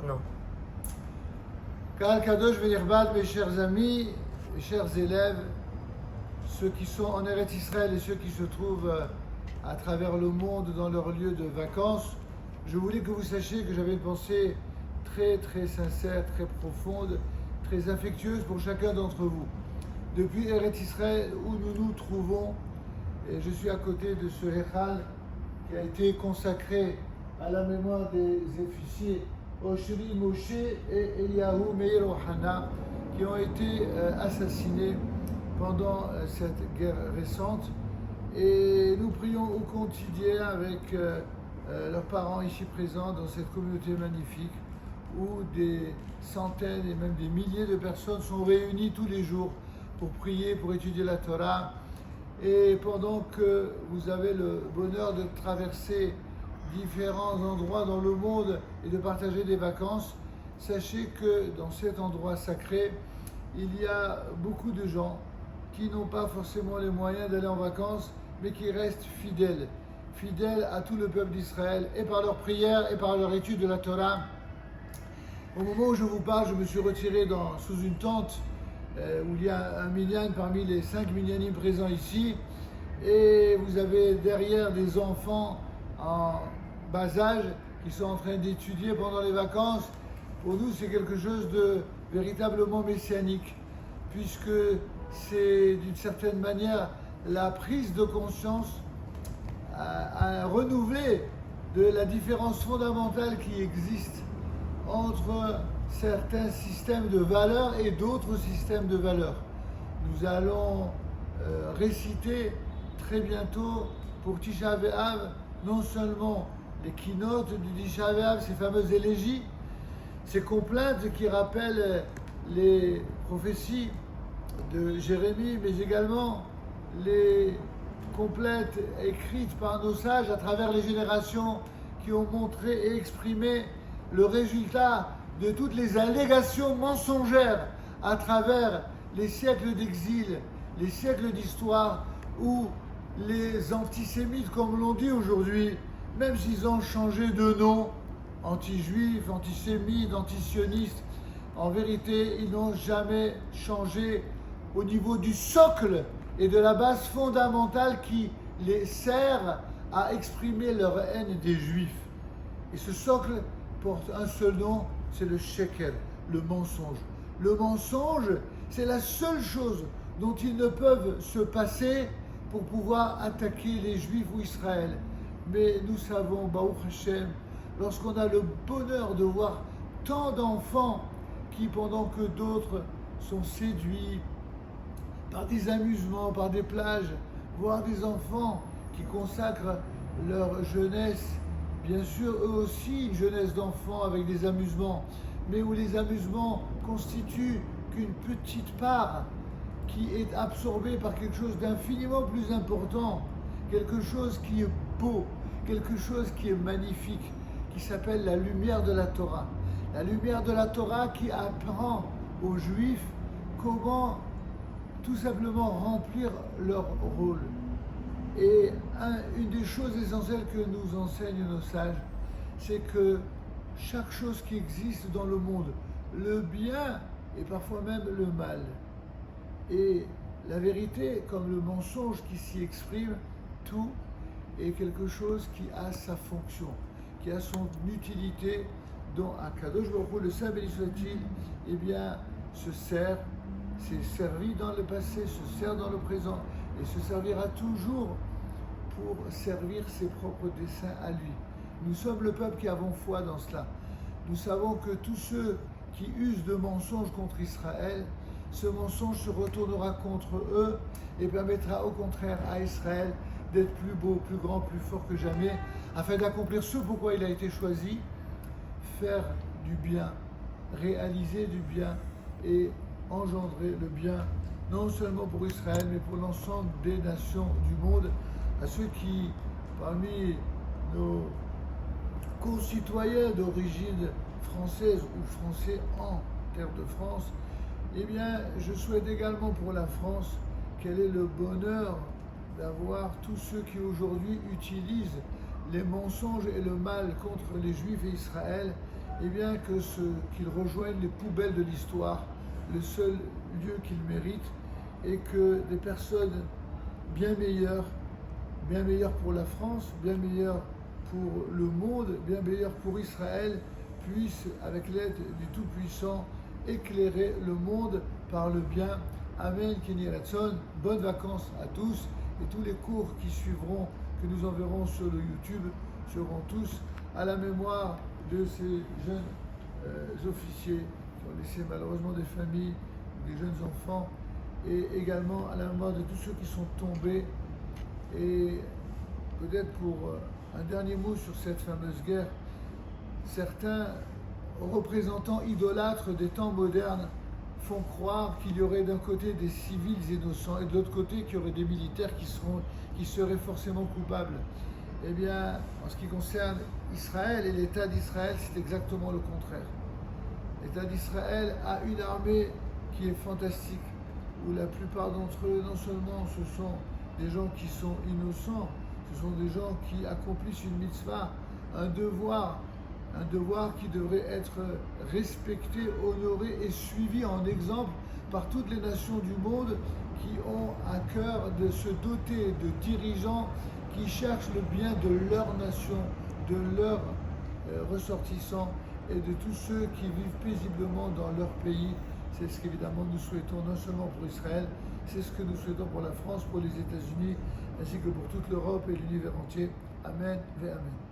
maintenant. Kahal Kadosh V'Nirbad, mes chers amis, mes chers élèves, ceux qui sont en Eretz Israël et ceux qui se trouvent à travers le monde dans leur lieu de vacances, je voulais que vous sachiez que j'avais une pensée très très sincère, très profonde, très affectueuse pour chacun d'entre vous. Depuis Eretz Israël où nous nous trouvons, et je suis à côté de ce Echal qui a été consacré à la mémoire des officiers Oshri Moshe et Eliyahu Meir Ohana qui ont été assassinés pendant cette guerre récente. Et nous prions au quotidien avec leurs parents ici présents dans cette communauté magnifique où des centaines et même des milliers de personnes sont réunies tous les jours pour prier, pour étudier la Torah. Et pendant que vous avez le bonheur de traverser différents endroits dans le monde et de partager des vacances, sachez que dans cet endroit sacré, il y a beaucoup de gens qui n'ont pas forcément les moyens d'aller en vacances, mais qui restent fidèles à tout le peuple d'Israël, et par leur prière et par leur étude de la Torah. Au moment où je vous parle, je me suis retiré sous une tente où il y a un minyan parmi les 5 minyanim présents ici, et vous avez derrière des enfants en bas âge qui sont en train d'étudier pendant les vacances. Pour nous, c'est quelque chose de véritablement messianique, puisque c'est d'une certaine manière la prise de conscience à renouveler de la différence fondamentale qui existe entre certains systèmes de valeurs et d'autres systèmes de valeurs. Nous allons réciter très bientôt pour Tisha B'Av non seulement les keynotes du Tisha B'Av, ces fameuses élégies, ces complaintes qui rappellent les prophéties de Jérémie, mais également les complaintes écrites par nos sages à travers les générations qui ont montré et exprimé le résultat de toutes les allégations mensongères à travers les siècles d'exil, les siècles d'histoire, où les antisémites, comme l'on dit aujourd'hui, même s'ils ont changé de nom, anti-juifs, antisémites, antisionistes, en vérité, ils n'ont jamais changé au niveau du socle et de la base fondamentale qui les sert à exprimer leur haine des juifs. Et ce socle porte un seul nom, c'est le sheker, le mensonge. Le mensonge, c'est la seule chose dont ils ne peuvent se passer pour pouvoir attaquer les Juifs ou Israël. Mais nous savons, Baruch Hashem, lorsqu'on a le bonheur de voir tant d'enfants qui, pendant que d'autres sont séduits par des amusements, par des plages, voir des enfants qui consacrent leur jeunesse, bien sûr eux aussi une jeunesse d'enfants avec des amusements, mais où les amusements constituent qu'une petite part qui est absorbée par quelque chose d'infiniment plus important, quelque chose qui est beau, quelque chose qui est magnifique, qui s'appelle la lumière de la Torah. La lumière de la Torah qui apprend aux Juifs comment tout simplement remplir leur rôle. Et une des choses essentielles que nous enseignent nos sages, c'est que chaque chose qui existe dans le monde, le bien et parfois même le mal, et la vérité comme le mensonge qui s'y exprime, tout est quelque chose qui a sa fonction, qui a son utilité, dont Akadosh Baruch Hu, le Saint béni soit-il, eh bien, s'est servi dans le passé, se sert dans le présent et se servira toujours pour servir ses propres desseins à lui. Nous sommes le peuple qui avons foi dans cela. Nous savons que tous ceux qui usent de mensonges contre Israël, ce mensonge se retournera contre eux et permettra au contraire à Israël d'être plus beau, plus grand, plus fort que jamais, afin d'accomplir ce pourquoi il a été choisi, faire du bien, réaliser du bien et engendrer le bien, non seulement pour Israël, mais pour l'ensemble des nations du monde. À ceux qui, parmi nos concitoyens d'origine française ou français en terre de France, eh bien, je souhaite également pour la France quel est le bonheur d'avoir tous ceux qui aujourd'hui utilisent les mensonges et le mal contre les Juifs et Israël, eh bien qu'ils rejoignent les poubelles de l'histoire, le seul lieu qu'ils méritent, et que des personnes bien meilleures pour la France, bien meilleures pour le monde, bien meilleures pour Israël, puissent, avec l'aide du Tout-Puissant, éclairer le monde par le bien. Amen, Kenny Ratson. Bonnes vacances à tous, et tous les cours qui suivront, que nous enverrons sur le YouTube, seront tous à la mémoire de ces jeunes officiers qui ont laissé malheureusement des familles, des jeunes enfants, et également à la mémoire de tous ceux qui sont tombés. Et peut-être pour un dernier mot sur cette fameuse guerre, certains représentants idolâtres des temps modernes font croire qu'il y aurait d'un côté des civils innocents et de l'autre côté qu'il y aurait des militaires qui seraient forcément coupables. Eh bien, en ce qui concerne Israël et l'État d'Israël, c'est exactement le contraire. L'État d'Israël a une armée qui est fantastique, où la plupart d'entre eux, non seulement ce sont des gens qui sont innocents, ce sont des gens qui accomplissent une mitzvah, un devoir qui devrait être respecté, honoré et suivi en exemple par toutes les nations du monde qui ont à cœur de se doter de dirigeants qui cherchent le bien de leur nation, de leurs ressortissants et de tous ceux qui vivent paisiblement dans leur pays. C'est ce qu'évidemment nous souhaitons non seulement pour Israël, c'est ce que nous souhaitons pour la France, pour les États-Unis, ainsi que pour toute l'Europe et l'univers entier. Amen et Amen.